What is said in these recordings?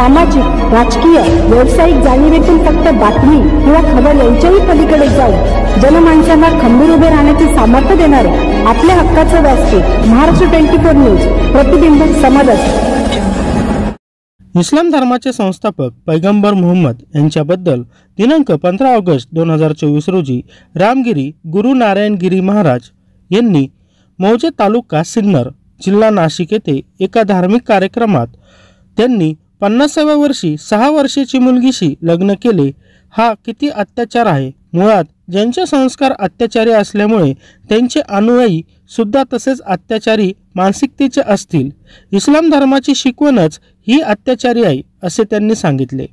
सामाजिक, राजकीय, व्यावसायिक जाणीवेतून फक्त बातमी किंवा खबर यांच्याही पलीकडे जाऊन जनमानसांना खंबीर उभे राहण्याचे सामर्थ्य देणारे आपल्या हक्काचे व्यासपीठ महाराष्ट्र 24 न्यूज, प्रतिबिंब समाजाचे। इस्लाम धर्माचे संस्थापक पैगंबर मोहम्मद यांच्याबद्दल दिनांक 15 ऑगस्ट 2024 रोजी रामगिरी गुरु नारायण गिरी महाराज यांनी मौजे तालुका सिन्नर जिल्हा नाशिक येथे एका धार्मिक कार्यक्रमात त्यांनी 50व्या वर्षी 6 वर्षाची मुलगीशी लग्न केले। हा किती अत्याचार आहे। मुळात ज्यांचे संस्कार अत्याचारी असल्यामुळे त्यांचे अनुयायी सुद्धा तसेच अत्याचारी मानसिकतेचे असतील। इस्लाम धर्माची शिकवणच ही अत्याचारी आहे असे त्यांनी सांगितले।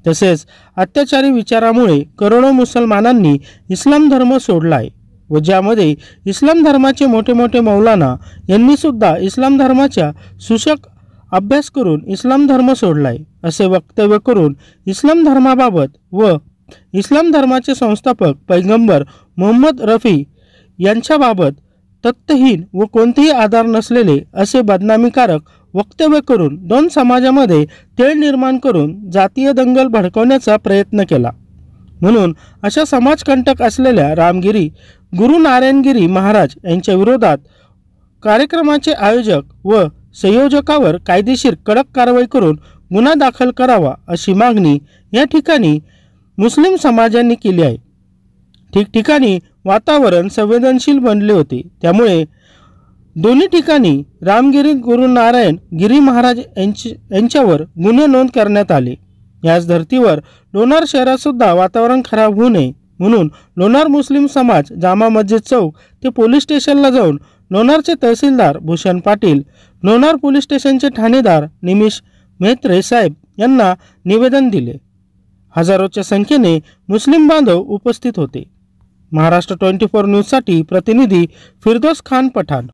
तसेच अत्याचारी विचारामुळे करोडो मुसलमानांनी इस्लाम धर्म सोडला आहे व ज्यामध्ये इस्लाम धर्माचे मोठे मोठे मौलाना यांनी सुद्धा इस्लाम धर्माचा सुशक अभ्यास करून इस्लाम धर्म सोडलाय असे वक्तव्य करून इस्लाम धर्माबाबत व इस्लाम धर्माचे संस्थापक पैगंबर मोहम्मद रफी यांच्याबाबत तथ्यहीन व कोणतेही आधार नसलेले असे बदनामीकारक वक्तव्य करून दोन समाजामध्ये तेढ निर्माण करून जातीय दंगल भडकवण्याचा प्रयत्न केला। म्हणून अशा समाजकंटक असलेल्या रामगिरी गुरु नारायणगिरी महाराज यांच्या विरोधात कार्यक्रमाचे आयोजक व संयोजकावर कायदेशीर कडक कारवाई करून गुन्हा दाखल करावा अशी मागणी या ठिकाणी मुस्लिम समाजांनी केली आहे। ठिकठिकाणी वातावरण संवेदनशील बनले होते, त्यामुळे दोन्ही ठिकाणी रामगिरी गुरु नारायण गिरी महाराज यांच्यावर गुन्हे नोंद करण्यात आले। याच धर्तीवर लोणार शहरात सुद्धा वातावरण खराब होऊ नये म्हणून लोणार मुस्लिम समाज जामा मस्जिद चौक ते पोलीस स्टेशनला जाऊन लोणारचे तहसीलदार भूषण पाटील, लोणार पोलीस स्टेशनचे ठाणेदार निमिष मेहत्रे साहेब यांना निवेदन दिले। हजारोच्या संख्येने मुस्लिम बांधव उपस्थित होते। महाराष्ट्र 24 न्यूज साठी प्रतिनिधी फिरदौस खान पठाण।